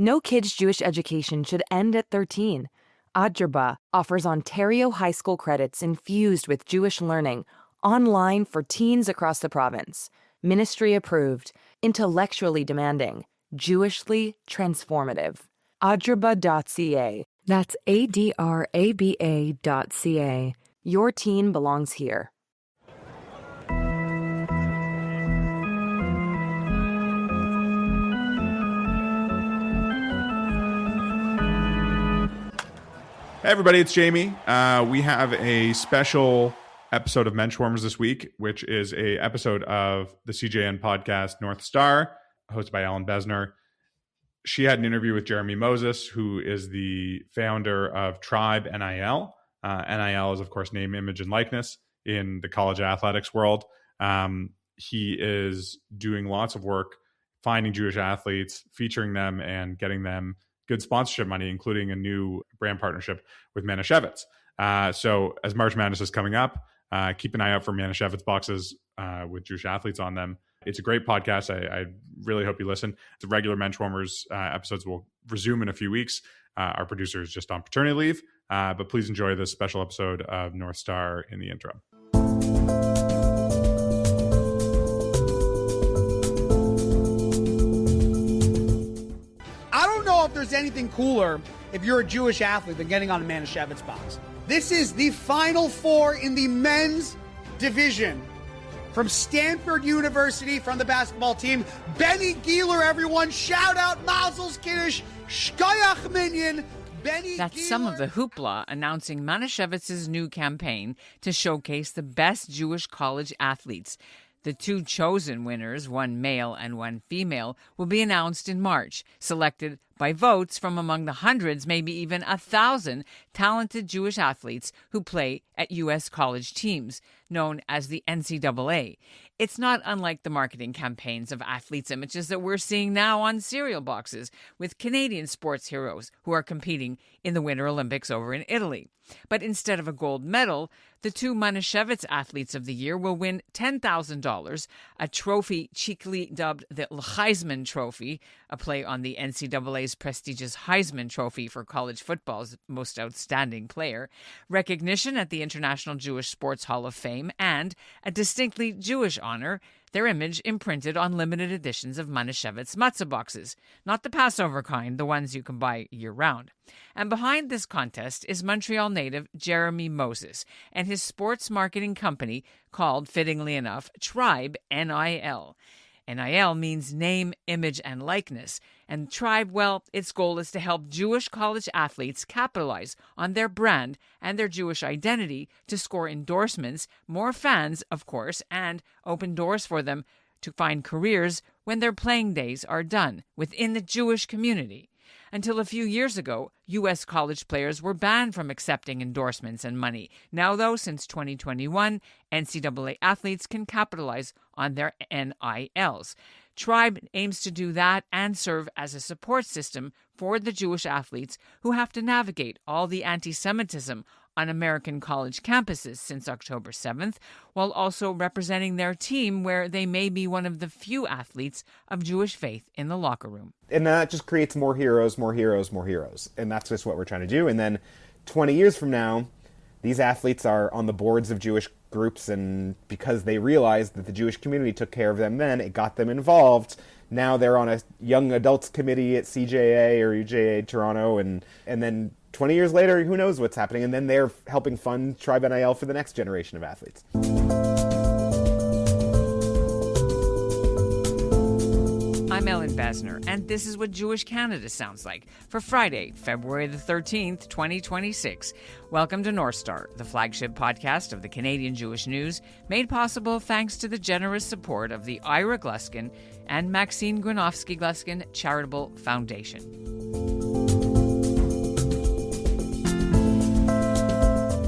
No kid's Jewish education should end at 13. Adorned offers Ontario high school credits infused with Jewish learning online for teens across the province. Ministry approved, intellectually demanding, Jewishly transformative. Adorned.ca. That's ADRABA.ca. Your teen belongs here. Hey everybody, it's Jamie. We have a special episode of Menschwarmers this week, which is a episode of the CJN podcast North Star, hosted by Ellen Besner. She had an interview with Jeremy Moses, who is the founder of Tribe NIL. NIL is, of course, name, image, and likeness in the college athletics world. He is doing lots of work finding Jewish athletes, featuring them, and getting them good sponsorship money, including a new brand partnership with Manischewitz. So as March Madness is coming up, keep an eye out for Manischewitz boxes with Jewish athletes on them. It's a great podcast. I really hope you listen. The regular Menschwarmers episodes will resume in a few weeks. Our producer is just on paternity leave, but please enjoy this special episode of North Star in the intro. I don't know if there's anything cooler if you're a Jewish athlete than getting on a Manischewitz box. This is the Final Four in the men's division. From Stanford University, from the basketball team, Benny Gieler, everyone. Shout out Mazel's Kiddush, Shkoyach Minyan, Benny That's Gieler. some of the hoopla announcing Manishewitz's new campaign to showcase the best Jewish college athletes. The two chosen winners, one male and one female, will be announced in March, selected by votes from among the hundreds, maybe even 1,000 talented Jewish athletes who play at U.S. college teams, known as the NCAA. It's not unlike the marketing campaigns of athletes' images that we're seeing now on cereal boxes, with Canadian sports heroes who are competing in the Winter Olympics over in Italy. But instead of a gold medal, the two Manischewitz athletes of the year will win $10,000, a trophy cheekily dubbed the Heisman Trophy, a play on the NCAA's prestigious Heisman Trophy for college football's most outstanding player, recognition at the International Jewish Sports Hall of Fame, and a distinctly Jewish honor, their image imprinted on limited editions of Manischewitz matzah boxes, not the Passover kind, the ones you can buy year-round. And behind this contest is Montreal native Jeremy Moses and his sports marketing company called, fittingly enough, Tribe NIL. NIL means name, image, and likeness. And Tribe, well, its goal is to help Jewish college athletes capitalize on their brand and their Jewish identity to score endorsements, more fans, of course, and open doors for them to find careers when their playing days are done within the Jewish community. Until a few years ago, U.S. college players were banned from accepting endorsements and money. Now, though, since 2021, NCAA athletes can capitalize on their NILs. Tribe aims to do that and serve as a support system for the Jewish athletes who have to navigate all the anti-Semitism on American college campuses since October 7th, while also representing their team where they may be one of the few athletes of Jewish faith in the locker room. And that just creates more heroes, more heroes, more heroes. And that's just what we're trying to do. And then 20 years from now, these athletes are on the boards of Jewish groups, and because they realized that the Jewish community took care of them then, it got them involved. Now they're on a young adults committee at CJA or UJA Toronto, and then 20 years later, who knows what's happening, and then they're helping fund Tribe NIL for the next generation of athletes. I'm Ellen Besner, and this is what Jewish Canada sounds like for Friday, February the 13th, 2026. Welcome to North Star, the flagship podcast of the Canadian Jewish News, made possible thanks to the generous support of the Ira Gluskin and Maxine Gronowski-Gluskin Charitable Foundation.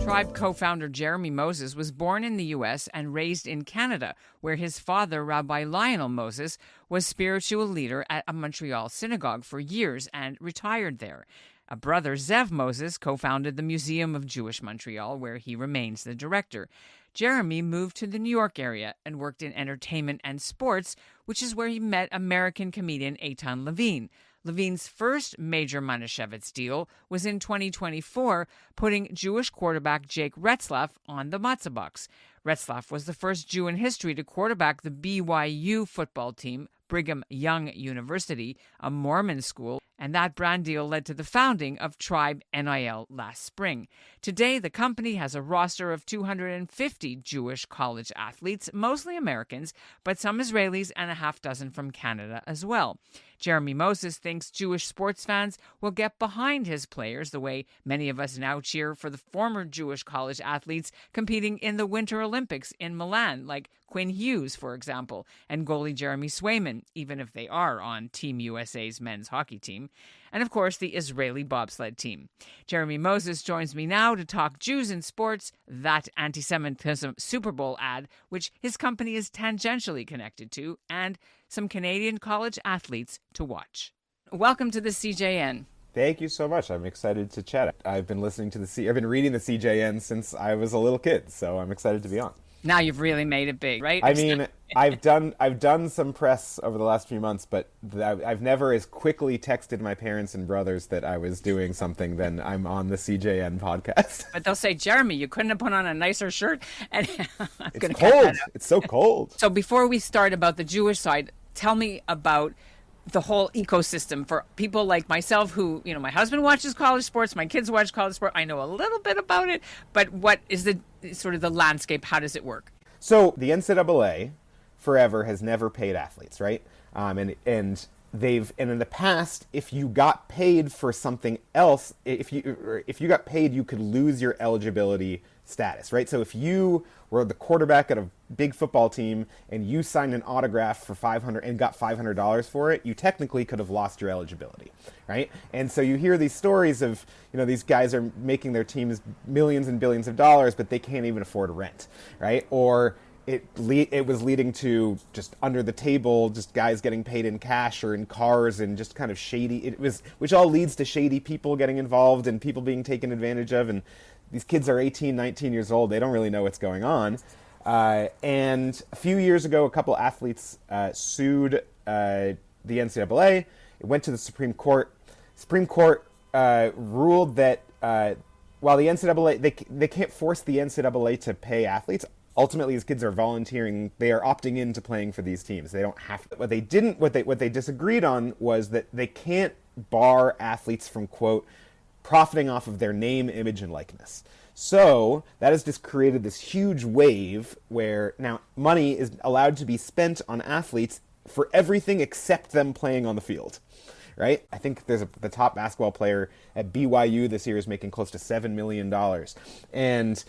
Tribe co-founder Jeremy Moses was born in the U.S. and raised in Canada, where his father, Rabbi Lionel Moses, was spiritual leader at a Montreal synagogue for years and retired there. A brother, Zev Moses, co-founded the Museum of Jewish Montreal, where he remains the director. Jeremy moved to the New York area and worked in entertainment and sports, which is where he met American comedian Eitan Levine. Levine's first major Manischewitz deal was in 2024, putting Jewish quarterback Jake Retzlaff on the matzah box. Retzlaff was the first Jew in history to quarterback the BYU football team, Brigham Young University, a Mormon school, and that brand deal led to the founding of Tribe NIL last spring. Today, the company has a roster of 250 Jewish college athletes, mostly Americans, but some Israelis and a half dozen from Canada as well. Jeremy Moses thinks Jewish sports fans will get behind his players the way many of us now cheer for the former Jewish college athletes competing in the Winter Olympics in Milan, like Quinn Hughes, for example, and goalie Jeremy Swayman, even if they are on Team USA's men's hockey team, and of course the Israeli bobsled team. Jeremy Moses joins me now to talk Jews in sports, that anti-Semitism Super Bowl ad, which his company is tangentially connected to, and some Canadian college athletes to watch. Welcome to the CJN. Thank you so much. I'm excited to chat. I've been reading the CJN since I was a little kid, so I'm excited to be on. Now you've really made it big, right? I mean, I've done some press over the last few months, but I've never as quickly texted my parents and brothers that I was doing something than I'm on the CJN podcast. But they'll say, Jeremy, you couldn't have put on a nicer shirt. And it's cold. It's so cold. So before we start about the Jewish side, tell me about the whole ecosystem for people like myself who, my husband watches college sports, my kids watch college sport. I know a little bit about it, but what is the sort of the landscape? How does it work? So the NCAA forever has never paid athletes, right? And in the past, if you got paid for something else, if you got paid, you could lose your eligibility status, right? So if you were the quarterback at a big football team and you signed an autograph for $500 and got $500 for it, you technically could have lost your eligibility, right? And so you hear these stories of, these guys are making their teams millions and billions of dollars, but they can't even afford rent, right? Or it was leading to just under the table, just guys getting paid in cash or in cars and just kind of shady. Which all leads to shady people getting involved and people being taken advantage of. And these kids are 18, 19 years old. They don't really know what's going on. And a few years ago, a couple athletes sued the NCAA. It went to the Supreme Court. Supreme Court ruled that while the NCAA, they can't force the NCAA to pay athletes. Ultimately, these kids are volunteering. They are opting into playing for these teams. They don't have to. What they disagreed on was that they can't bar athletes from, quote, profiting off of their name, image, and likeness. So that has just created this huge wave where now money is allowed to be spent on athletes for everything except them playing on the field, right? I think the top basketball player at BYU this year is making close to $7 million. And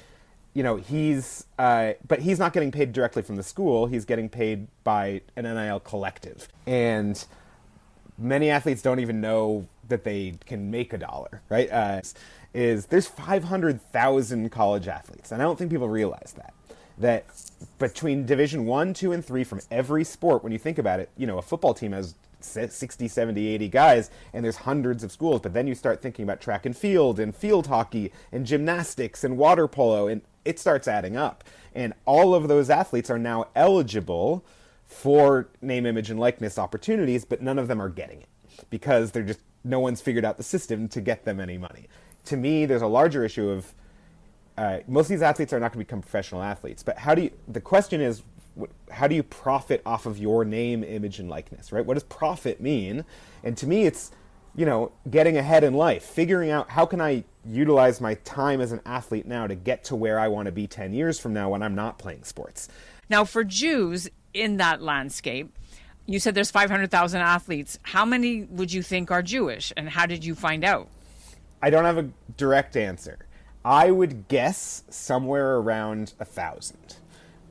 but he's not getting paid directly from the school. He's getting paid by an NIL collective. And many athletes don't even know that they can make $1, right? There's 500,000 college athletes. And I don't think people realize that between Division 1, 2, and 3 from every sport, when you think about it, a football team has 60, 70, 80 guys, and there's hundreds of schools. But then you start thinking about track and field hockey and gymnastics and water polo, and it starts adding up. And all of those athletes are now eligible for name, image, and likeness opportunities, but none of them are getting it because no one's figured out the system to get them any money. To me, there's a larger issue of most of these athletes are not going to become professional athletes, but the question is, how do you profit off of your name, image, and likeness, right? What does profit mean? And to me, it's, getting ahead in life, figuring out how can I utilize my time as an athlete now to get to where I want to be 10 years from now when I'm not playing sports. Now, for Jews in that landscape, you said there's 500,000 athletes. How many would you think are Jewish, and how did you find out? I don't have a direct answer. I would guess somewhere around 1,000,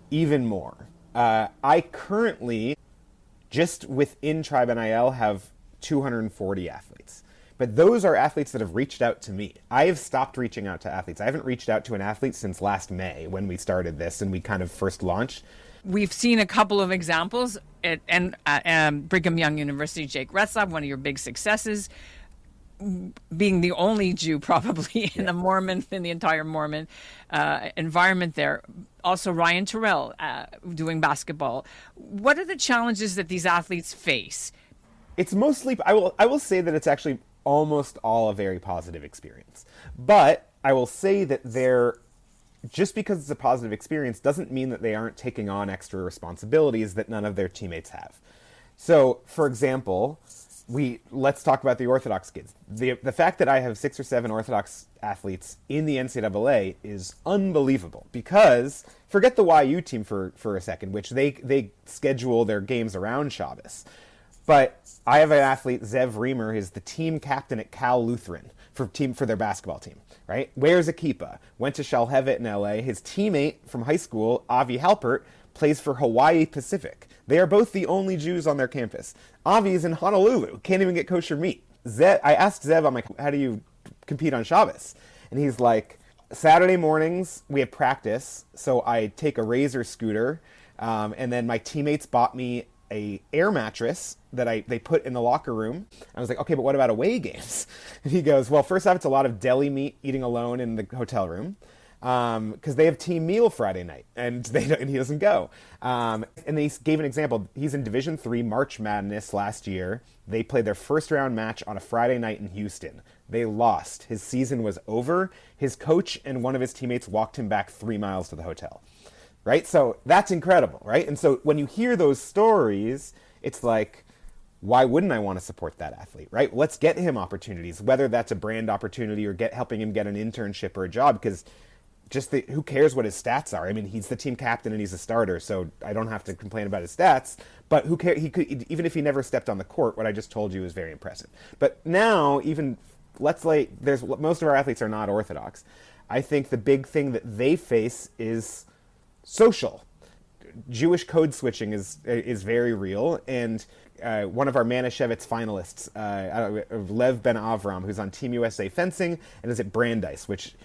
even more. I currently, just within Tribe NIL, have 240 athletes. But those are athletes that have reached out to me. I have stopped reaching out to athletes. I haven't reached out to an athlete since last May when we started this and we kind of first launched. We've seen a couple of examples at Brigham Young University, Jake Retzlaff, one of your big successes, being the only Jew probably in the entire Mormon environment there. Also Ryan Terrell doing basketball. What are the challenges that these athletes face? It's mostly, I will say that it's actually almost all a very positive experience. But I will say that just because it's a positive experience doesn't mean that they aren't taking on extra responsibilities that none of their teammates have. So, for example, let's talk about the Orthodox kids. The fact that I have 6 or 7 Orthodox athletes in the NCAA is unbelievable, because forget the YU team for a second, which they schedule their games around Shabbos. But I have an athlete, Zev Reamer, who's the team captain at Cal Lutheran for their basketball team, right? Wears a kippah, went to Shalhevet in LA. His teammate from high school, Avi Halpert, plays for Hawaii Pacific. They are both the only Jews on their campus. Avi's in Honolulu, can't even get kosher meat. I asked Zev, I'm like, how do you compete on Shabbos? And he's like, Saturday mornings we have practice, so I take a Razor scooter, and then my teammates bought me a air mattress that they put in the locker room. I was like, okay, but what about away games? And he goes, well, first off, it's a lot of deli meat eating alone in the hotel room, because they have team meal Friday night, and he doesn't go. And they gave an example. He's in Division III March Madness last year. They played their first round match on a Friday night in Houston. They lost. His season was over. His coach and one of his teammates walked him back 3 miles to the hotel. Right? So that's incredible, right? And so when you hear those stories, it's like, why wouldn't I want to support that athlete, right? Let's get him opportunities, whether that's a brand opportunity or helping him get an internship or a job, because who cares what his stats are? I mean, he's the team captain and he's a starter, so I don't have to complain about his stats, but who cares? He could, even if he never stepped on the court, what I just told you is very impressive. But now, most of our athletes are not Orthodox. I think the big thing that they face is social. Jewish code switching is very real, and one of our Manischewitz finalists, Lev Ben Avram, who's on Team USA fencing and is at Brandeis, which,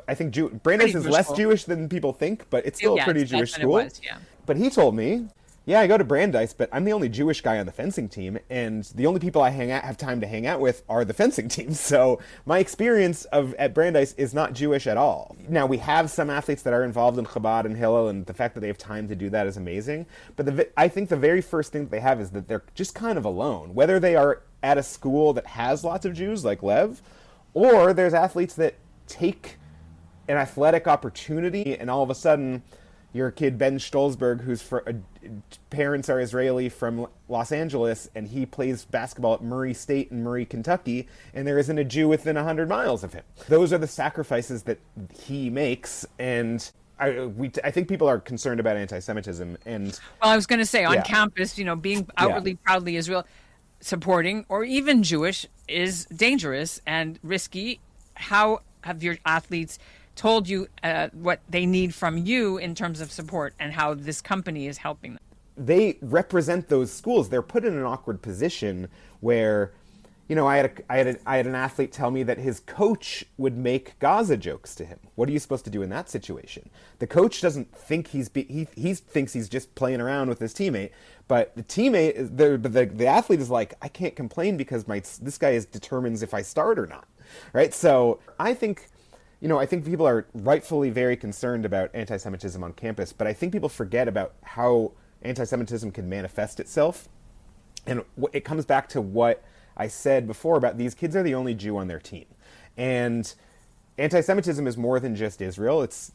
I think Brandeis is less Jewish than people think, but it's still a pretty Jewish school. But he told me, yeah, I go to Brandeis, but I'm the only Jewish guy on the fencing team, and the only people I have time to hang out with are the fencing team. So my experience at Brandeis is not Jewish at all. Now, we have some athletes that are involved in Chabad and Hillel, and the fact that they have time to do that is amazing. But I think the very first thing that they have is that they're just kind of alone. Whether they are at a school that has lots of Jews, like Lev, or there's athletes that take an athletic opportunity, and all of a sudden, your kid Ben Stolzberg, whose parents are Israeli from Los Angeles, and he plays basketball at Murray State in Murray, Kentucky, and there isn't a Jew within 100 miles of him. Those are the sacrifices that he makes, and I think people are concerned about anti-Semitism. And well, I was going to say, on campus, being outwardly proudly Israel supporting, or even Jewish, is dangerous and risky. How have your athletes told you what they need from you in terms of support, and how this company is helping them? They represent those schools. They're put in an awkward position where, I had an athlete tell me that his coach would make Gaza jokes to him. What are you supposed to do in that situation? The coach doesn't think he thinks he's just playing around with his teammate, but the athlete is like, I can't complain because this guy determines if I start or not, right? So I think people are rightfully very concerned about anti-Semitism on campus, but I think people forget about how anti-Semitism can manifest itself. And it comes back to what I said before about these kids are the only Jew on their team. And anti-Semitism is more than just Israel. It's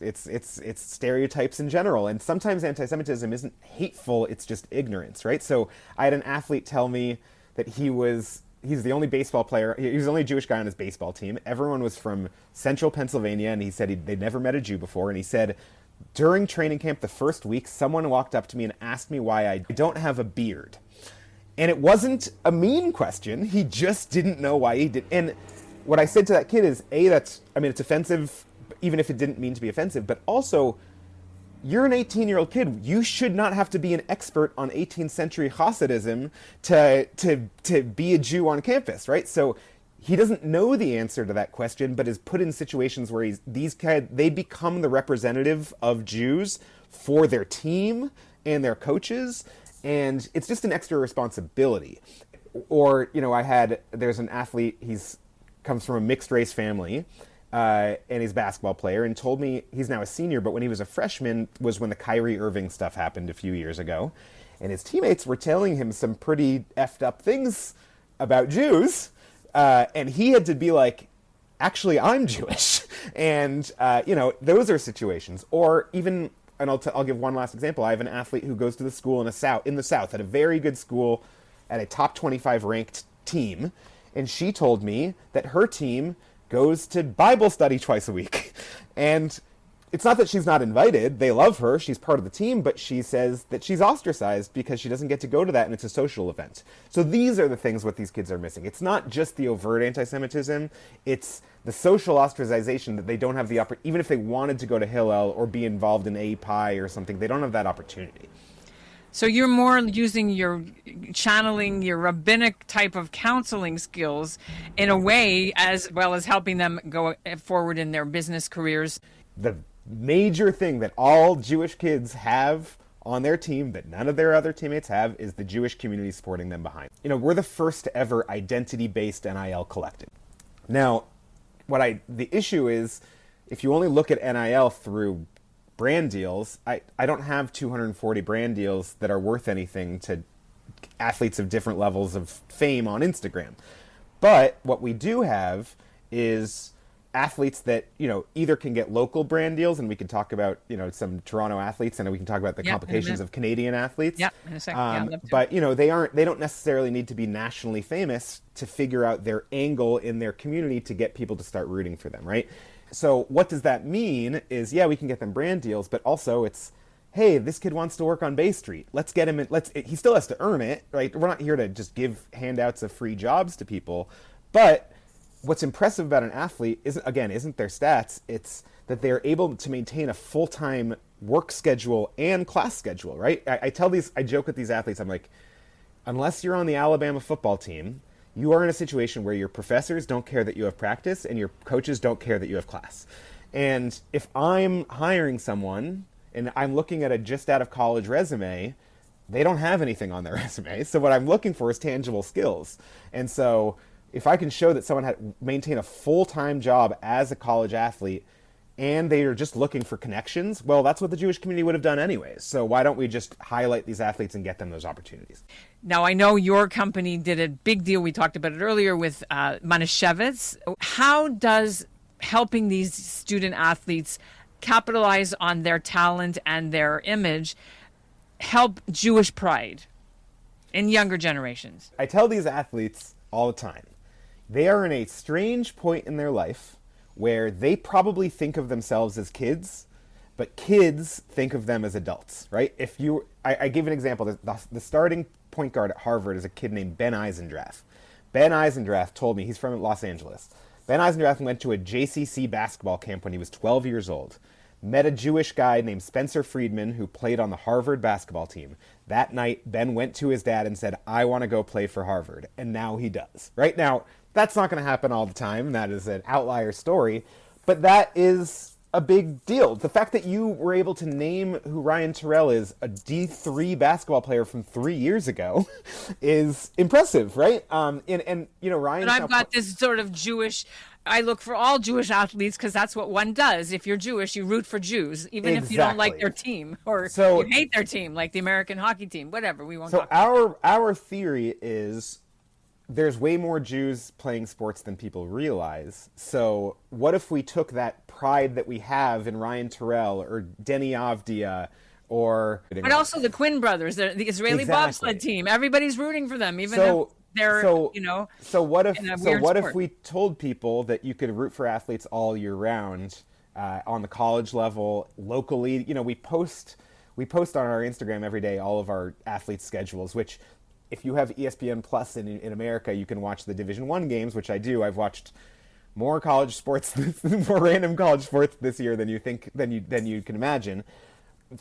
stereotypes in general. And sometimes anti-Semitism isn't hateful, it's just ignorance, right? So I had an athlete tell me that he's the only baseball player. He was the only Jewish guy on his baseball team. Everyone was from central Pennsylvania, and he said they'd never met a Jew before. And he said, during training camp the first week, someone walked up to me and asked me why I don't have a beard. And it wasn't a mean question. He just didn't know why he did. And what I said to that kid is, it's offensive, even if it didn't mean to be offensive, but also, you're an 18-year-old kid. You should not have to be an expert on 18th century Hasidism to be a Jew on campus, right? So he doesn't know the answer to that question, but is put in situations where they become the representative of Jews for their team and their coaches, and it's just an extra responsibility. Or, there's an athlete, comes from a mixed race family, and he's a basketball player, and told me he's now a senior, but when he was a freshman was when the Kyrie Irving stuff happened a few years ago, and his teammates were telling him some pretty effed up things about Jews, and he had to be like, actually, I'm Jewish. And, those are situations. Or even, and I'll give one last example. I have an athlete who goes to the school in the South, at a very good school, at a top 25 ranked team. And she told me that her team goes to Bible study twice a week. And it's not that she's not invited. They love her. She's part of the team, but she says that she's ostracized because she doesn't get to go to that, and it's a social event. So these are the things what these kids are missing. It's not just the overt anti-Semitism. It's the social ostracization that they don't have the opportunity. Even if they wanted to go to Hillel or be involved in API or something, they don't have that opportunity. So you're more channeling your rabbinic type of counseling skills in a way, as well as helping them go forward in their business careers. The major thing that all Jewish kids have on their team that none of their other teammates have is the Jewish community supporting them behind. We're the first ever identity-based NIL collective. Now, the issue is, if you only look at NIL through brand deals, I don't have 240 brand deals that are worth anything to athletes of different levels of fame on Instagram. But what we do have is athletes that, either can get local brand deals, and we can talk about, some Toronto athletes, and we can talk about the complications of Canadian athletes. Yeah, in a second. But, they don't necessarily need to be nationally famous to figure out their angle in their community to get people to start rooting for them, right? So what does that mean is, we can get them brand deals, but also it's, hey, this kid wants to work on Bay Street. Let's get him in. He still has to earn it, right? We're not here to just give handouts of free jobs to people. But what's impressive about an athlete isn't their stats. It's that they're able to maintain a full-time work schedule and class schedule, right? I joke with these athletes. I'm like, unless you're on the Alabama football team, you are in a situation where your professors don't care that you have practice and your coaches don't care that you have class. And if I'm hiring someone and I'm looking at a just out of college resume, they don't have anything on their resume. So what I'm looking for is tangible skills. And so if I can show that someone had maintain a full-time job as a college athlete and they are just looking for connections, well, that's what the Jewish community would have done anyways. So why don't we just highlight these athletes and get them those opportunities? Now, I know your company did a big deal. We talked about it earlier with Manischewitz. How does helping these student athletes capitalize on their talent and their image help Jewish pride in younger generations? I tell these athletes all the time, they are in a strange point in their life where they probably think of themselves as kids, but kids think of them as adults, right? I give an example. The starting point guard at Harvard is a kid named Ben Eisendrath. Ben Eisendrath told me, he's from Los Angeles. Ben Eisendrath went to a JCC basketball camp when he was 12 years old. Met a Jewish guy named Spencer Friedman who played on the Harvard basketball team. That night, Ben went to his dad and said, I want to go play for Harvard. And now he does. Right now, that's not going to happen all the time. That is an outlier story. But that is a big deal. The fact that you were able to name who Ryan Terrell is, a D3 basketball player from 3 years ago, is impressive, right? Ryan. And I've got this sort of Jewish. I look for all Jewish athletes because that's what one does. If you're Jewish, you root for Jews, even if you don't like their team or you hate their team, like the American hockey team, whatever. We won't. So our theory is there's way more Jews playing sports than people realize. So what if we took that pride that we have in Ryan Terrell or Denny Avdia or... But also the Quinn brothers, the Israeli bobsled team. Everybody's rooting for them, even if they're, So what if we told people that you could root for athletes all year round on the college level, locally? We post on our Instagram every day all of our athletes' schedules, which... If you have ESPN Plus in America, you can watch the Division I games, which I do. I've watched more college sports, more random college sports this year than you can imagine.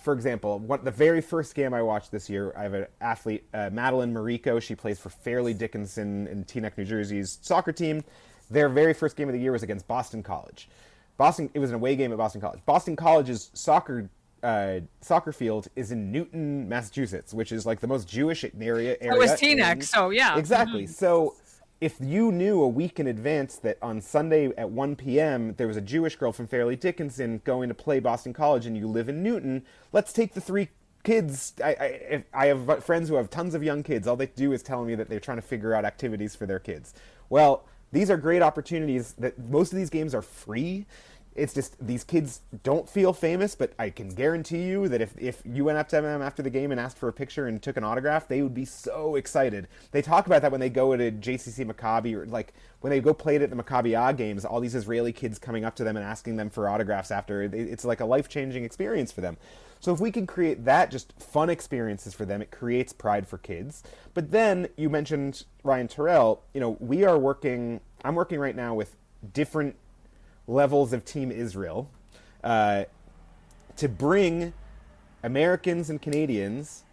For example, the very first game I watched this year, I have an athlete, Madeline Mariko. She plays for Fairleigh Dickinson in Teaneck, New Jersey's soccer team. Their very first game of the year was against Boston College. It was an away game at Boston College. Boston College's soccer field is in Newton, Massachusetts, which is like the most Jewish area. So was Teaneck, so yeah. Exactly. Mm-hmm. So if you knew a week in advance that on Sunday at 1 p.m. there was a Jewish girl from Fairleigh Dickinson going to play Boston College and you live in Newton, let's take the three kids, I have friends who have tons of young kids. All they do is tell me that they're trying to figure out activities for their kids. Well, these are great opportunities. That most of these games are free. It's just these kids don't feel famous, but I can guarantee you that if you went up to them after the game and asked for a picture and took an autograph, they would be so excited. They talk about that when they go to JCC Maccabi, or like when they go play it at the Maccabi A games, all these Israeli kids coming up to them and asking them for autographs after. It's like a life-changing experience for them. So if we can create that, just fun experiences for them, it creates pride for kids. But then you mentioned Ryan Terrell. I'm working right now with different levels of Team Israel to bring Americans and Canadians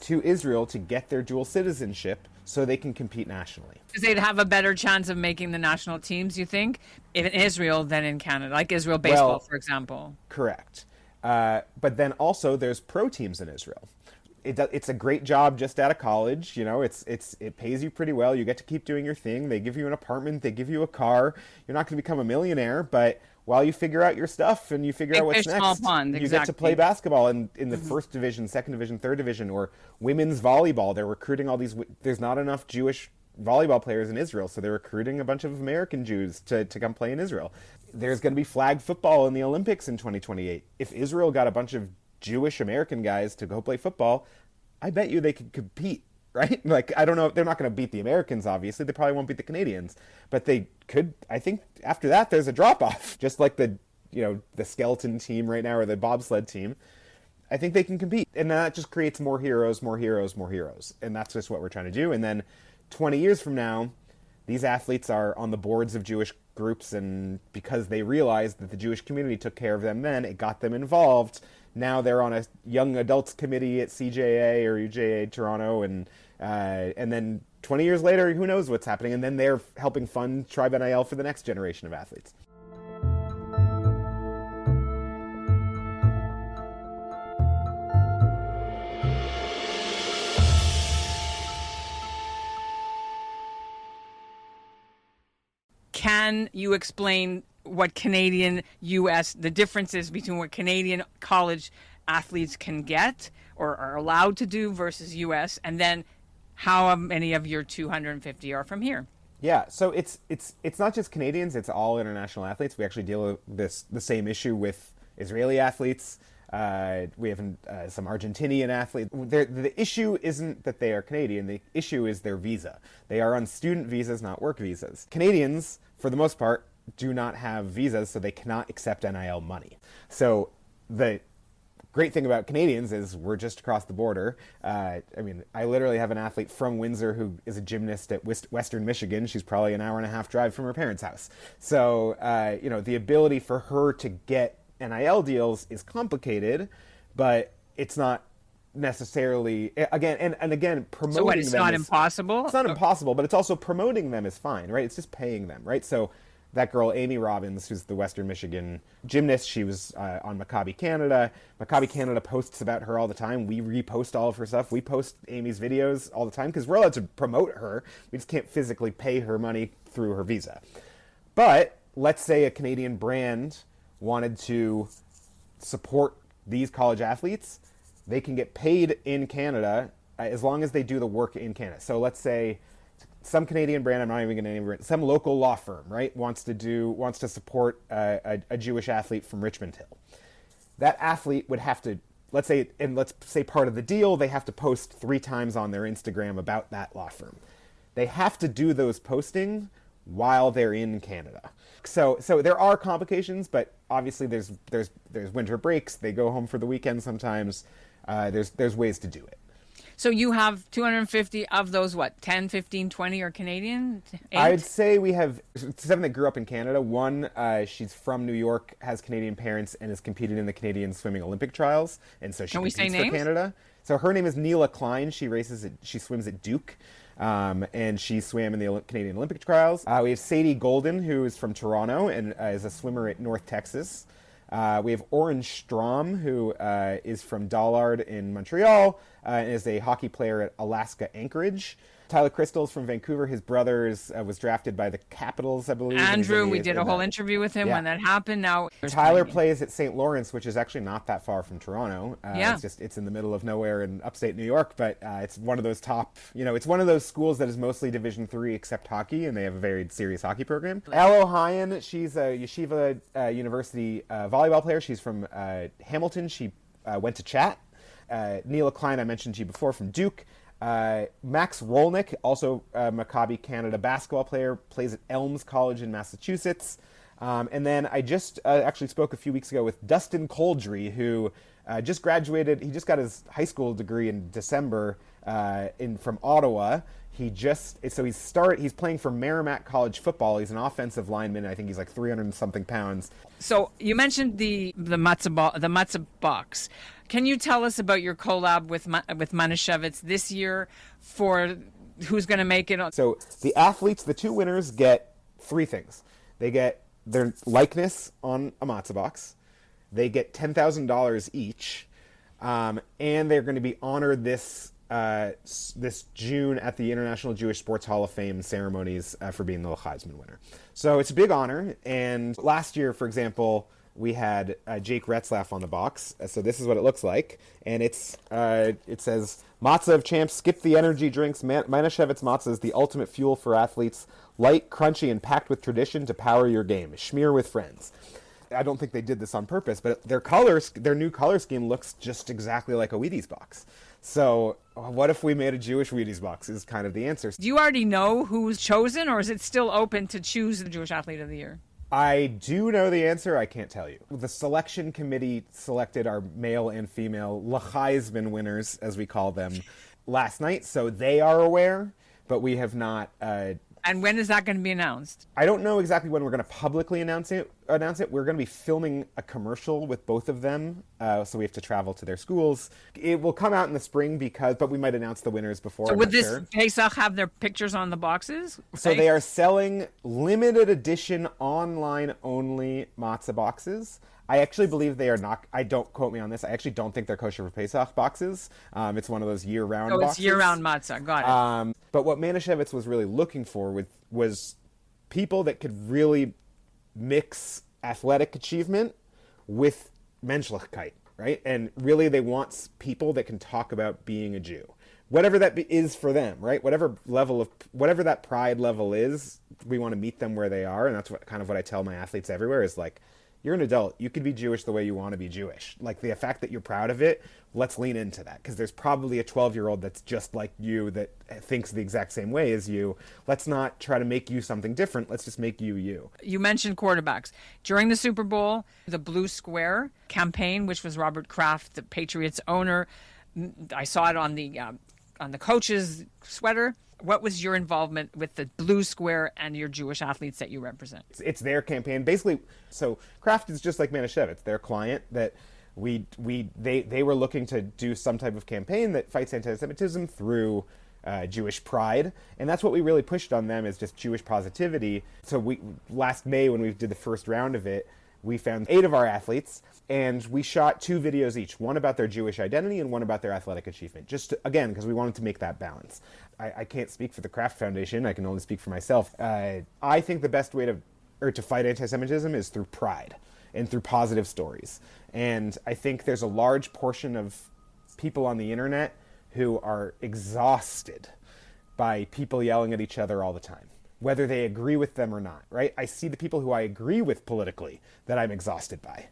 to Israel to get their dual citizenship so they can compete nationally. Because they'd have a better chance of making the national teams, you think, in Israel than in Canada, like Israel baseball, for example. Correct. But then also there's pro teams in Israel. It's a great job just out of college. It pays you pretty well. You get to keep doing your thing. They give you an apartment. They give you a car. You're not going to become a millionaire, but while you figure out your stuff and you figure out what's next, you get to play basketball in the first division, second division, third division, or women's volleyball. They're recruiting all these. There's not enough Jewish volleyball players in Israel, so they're recruiting a bunch of American Jews to come play in Israel. There's going to be flag football in the Olympics in 2028. If Israel got a bunch of Jewish American guys to go play football, I bet you they could compete, right? Like, I don't know, they're not going to beat the Americans, obviously. They probably won't beat the Canadians, but they could. I think after that, there's a drop-off, just like the skeleton team right now or the bobsled team. I think they can compete, and that just creates more heroes, more heroes, more heroes, and that's just what we're trying to do. And then 20 years from now, these athletes are on the boards of Jewish groups, and because they realized that the Jewish community took care of them then, it got them involved. Now they're on a young adults committee at CJA or UJA Toronto, and then 20 years later, who knows what's happening, and then they're helping fund Tribe NIL for the next generation of athletes. Can you explain what Canadian, U.S., the differences between what Canadian college athletes can get or are allowed to do versus U.S., and then how many of your 250 are from here? Yeah, so it's not just Canadians, it's all international athletes. We actually deal with the same issue with Israeli athletes. We have some Argentinian athletes. The issue isn't that they are Canadian. The issue is their visa. They are on student visas, not work visas. Canadians, for the most part, do not have visas, so they cannot accept NIL money. So the great thing about Canadians is we're just across the border. I literally have an athlete from Windsor who is a gymnast at Western Michigan. She's probably an hour and a half drive from her parents' house. So, the ability for her to get NIL deals is complicated, but it's not necessarily, again promoting them. So what, it's not impossible? It's not impossible, but it's also promoting them is fine, right? It's just paying them, right? So that girl, Amy Robbins, who's the Western Michigan gymnast, she was on Maccabi Canada. Maccabi Canada posts about her all the time. We repost all of her stuff. We post Amy's videos all the time because we're allowed to promote her. We just can't physically pay her money through her visa. But let's say a Canadian brand wanted to support these college athletes, they can get paid in Canada as long as they do the work in Canada. So let's say some Canadian brand, I'm not even going to name it, some local law firm, right, wants to support a Jewish athlete from Richmond Hill. That athlete would have to, let's say part of the deal, they have to post 3 times on their Instagram about that law firm. They have to do those postings while they're in Canada. So there are complications, but obviously there's winter breaks. They go home for the weekend sometimes. There's ways to do it. So you have 250 of those, 10, 15, 20 are Canadian? 8? I'd say we have 7 that grew up in Canada. One, she's from New York, has Canadian parents, and has competed in the Canadian Swimming Olympic Trials. And so she competes for Canada. So her name is Neela Klein. She swims at Duke. And she swam in the Canadian Olympic Trials. We have Sadie Golden, who is from Toronto and is a swimmer at North Texas. We have Orange Strom, who is from Dollard in Montreal and is a hockey player at Alaska Anchorage. Tyler Crystal's from Vancouver. His brother was drafted by the Capitals, I believe. Andrew, we did a whole interview with him when that happened. Now Tyler plays at St. Lawrence, which is actually not that far from Toronto. Yeah. It's in the middle of nowhere in upstate New York, but it's one of those top, it's one of those schools that is mostly Division III except hockey, and they have a very serious hockey program. Elo Hyan, she's a Yeshiva University volleyball player. She's from Hamilton. She went to Chat. Neela Klein, I mentioned to you before, from Duke. Max Rolnick, also a Maccabi Canada basketball player, plays at Elms College in Massachusetts. And then I just actually spoke a few weeks ago with Dustin Coldry, who just graduated. He just got his high school degree in December from Ottawa. He's playing for Merrimack College football. He's an offensive lineman. I think he's like 300 and something pounds. So you mentioned the matzah box. Can you tell us about your collab with Manischewitz this year for who's going to make it? So the athletes, the two winners, get three things. They get their likeness on a matzah box. They get $10,000 each, and they're going to be honored this June at the International Jewish Sports Hall of Fame ceremonies for being the Heisman winner. So it's a big honor. And last year, for example, we had Jake Retzlaff on the box. So this is what it looks like. And it says, Matzah of champs, skip the energy drinks. Manischewitz matzah is the ultimate fuel for athletes. Light, crunchy, and packed with tradition to power your game. Schmear with friends. I don't think they did this on purpose, but their new color scheme looks just exactly like a Wheaties box. So what if we made a Jewish Wheaties box is kind of the answer. Do you already know who's chosen, or is it still open to choose the Jewish Athlete of the Year? I do know the answer. I can't tell you. The selection committee selected our male and female Heisman winners, as we call them, last night. So they are aware, but we have not. And when is that going to be announced? I don't know exactly when we're going to publicly announce it. We're going to be filming a commercial with both of them, so we have to travel to their schools. It will come out in the spring but we might announce the winners before. So would this Pesach have their pictures on the boxes? So they are selling limited edition online-only matzah boxes. I actually believe they are not. Don't quote me on this. I actually don't think they're kosher for Pesach boxes. It's one of those year-round boxes. It's year-round matzah. Got it. But what Manischewitz was really looking for was people that could really mix athletic achievement with Menschlichkeit, right? And really they want people that can talk about being a Jew. Whatever that is for them, right? Whatever that pride level is, we want to meet them where they are. And that's what I tell my athletes everywhere is like, you're an adult. You can be Jewish the way you want to be Jewish. Like the fact that you're proud of it, let's lean into that. Because there's probably a 12-year-old that's just like you that thinks the exact same way as you. Let's not try to make you something different. Let's just make you you. You mentioned quarterbacks. During the Super Bowl, the Blue Square campaign, which was Robert Kraft, the Patriots owner, I saw it on the coach's sweater. What was your involvement with the Blue Square and your Jewish athletes that you represent? It's their campaign. Basically, so Kraft is just like Manischewitz, their client that they were looking to do some type of campaign that fights anti-Semitism through Jewish pride. And that's what we really pushed on them is just Jewish positivity. So last May when we did the first round of it, we found 8 of our athletes, and we shot 2 videos each, one about their Jewish identity and one about their athletic achievement. Again, because we wanted to make that balance. I can't speak for the Kraft Foundation. I can only speak for myself. I think the best way to fight anti-Semitism is through pride and through positive stories. And I think there's a large portion of people on the internet who are exhausted by people yelling at each other all the time, whether they agree with them or not, right? I see the people who I agree with politically that I'm exhausted by.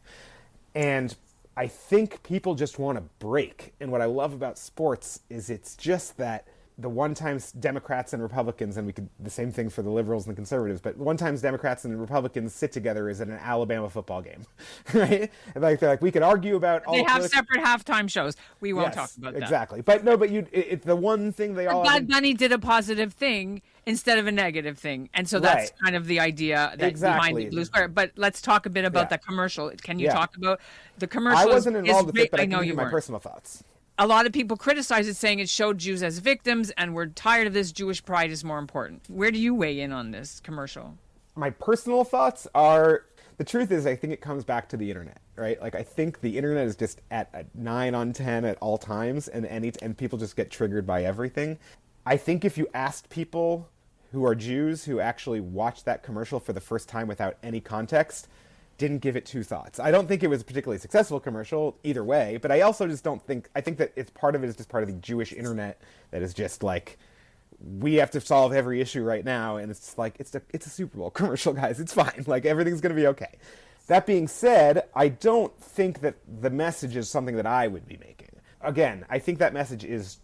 And I think people just want to break. And what I love about sports is it's just that the one times Democrats and Republicans, and the same thing for the liberals and the conservatives, but one times Democrats and Republicans sit together is at an Alabama football game, right? And they're like, we could argue about all. They have separate halftime shows. We won't talk about that. Exactly, but it's the one thing they all. Bad Bunny did a positive thing instead of a negative thing, and so that's kind of the idea behind the Blue Square. But let's talk a bit about that commercial. Can you talk about the commercial? I wasn't involved with it, but I can give you my personal thoughts. A lot of people criticize it, saying it showed Jews as victims, and we're tired of this. Jewish pride is more important. Where do you weigh in on this commercial? My personal thoughts are, the truth is, I think it comes back to the internet, right? Like, I think the internet is just at a 9 on 10 at all times, and people just get triggered by everything. I think if you asked people who are Jews who actually watched that commercial for the first time without any context, didn't give it two thoughts. I don't think it was a particularly successful commercial either way, but I also just don't think, I think that it's part of it is just part of the Jewish internet that is just like, we have to solve every issue right now, and it's like, it's a Super Bowl commercial, guys. It's fine. Like, everything's going to be okay. That being said, I don't think that the message is something that I would be making. Again, I think that message is,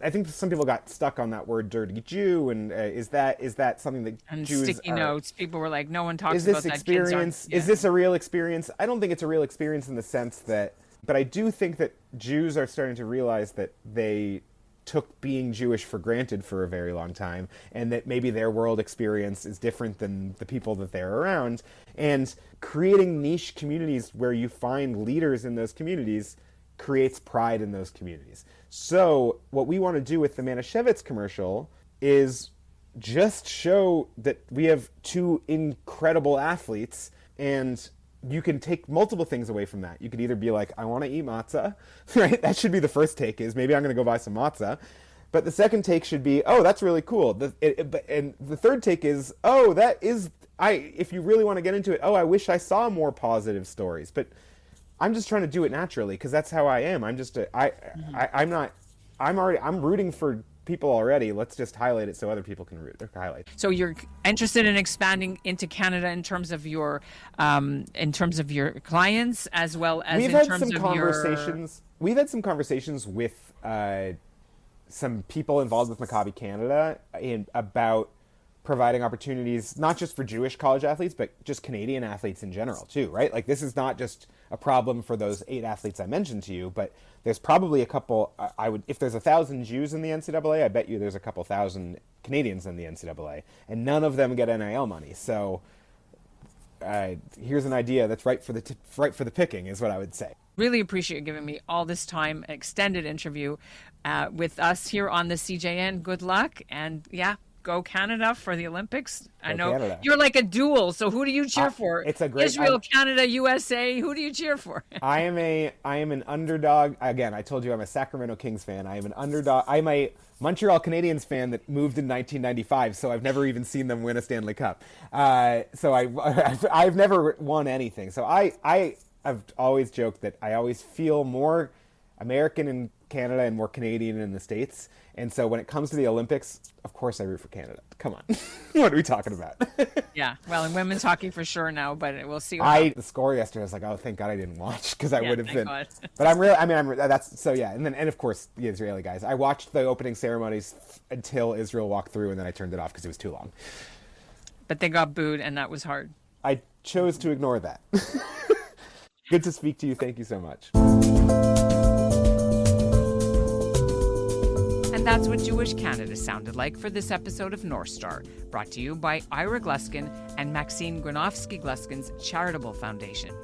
I think some people got stuck on that word "dirty Jew," and is that something that and Jews sticky are, notes? People were like, "No one talks is about this that." experience? Is this a real experience? I don't think it's a real experience in the sense that, but I do think that Jews are starting to realize that they took being Jewish for granted for a very long time, and that maybe their world experience is different than the people that they're around, and creating niche communities where you find leaders in those communities creates pride in those communities. So what we want to do with the Manischewitz commercial is just show that we have two incredible athletes, and you can take multiple things away from that. You could either be like, I want to eat matzah, right? That should be the first take, is maybe I'm going to go buy some matzah. But the second take should be, oh, that's really cool. And the third take is, oh, that is, if you really want to get into it, oh, I wish I saw more positive stories. But I'm just trying to do it naturally because that's how I am. I'm just, I'm rooting for people already. Let's just highlight it so other people can highlight. So you're interested in expanding into Canada in terms of your clients as well as We've in had terms some of conversations. We've had some conversations with some people involved with Maccabi Canada about providing opportunities not just for Jewish college athletes, but just Canadian athletes in general too, right? Like, this is not just a problem for those 8 athletes I mentioned to you, but there's probably a couple, if there's 1,000 Jews in the NCAA, I bet you there's a couple thousand Canadians in the NCAA, and none of them get NIL money. So here's an idea that's right for the picking, is what I would say. Really appreciate you giving me all this time, extended interview with us here on the CJN. Good luck, and yeah, go Canada for the Olympics. I know Canada. You're like a duel, so who do you cheer for? It's a great Israel, Canada, USA. Who do you cheer for? I am an underdog. Again, I told you I'm a Sacramento Kings fan. I am an underdog. I'm a Montreal Canadiens fan that moved in 1995, so I've never even seen them win a Stanley Cup. So I've never won anything. So I've always joked that I always feel more American in Canada and more Canadian in the States. And so when it comes to the Olympics, of course I root for Canada. Come on. What are we talking about? Yeah, well, in women's hockey for sure now, but we'll see. The score yesterday, I was like, oh, thank God I didn't watch, because I would have been. God. But that's, so yeah. And of course, the Israeli guys. I watched the opening ceremonies until Israel walked through, and then I turned it off because it was too long. But they got booed, and that was hard. I chose to ignore that. Good to speak to you. Thank you so much. And that's what Jewish Canada sounded like for this episode of North Star, brought to you by Ira Gluskin and Maxine Gronowski-Gluskin's Charitable Foundation.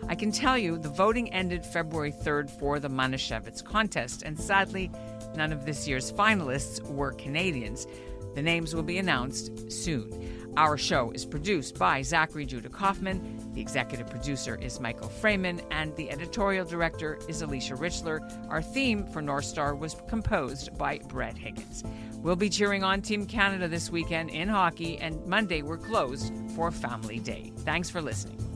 I can tell you the voting ended February 3rd for the Manischewitz contest, and sadly, none of this year's finalists were Canadians. The names will be announced soon. Our show is produced by Zachary Judah Kaufman. The executive producer is Michael Freeman, and the editorial director is Alicia Richler. Our theme for North Star was composed by Brett Higgins. We'll be cheering on Team Canada this weekend in hockey, and Monday we're closed for Family Day. Thanks for listening.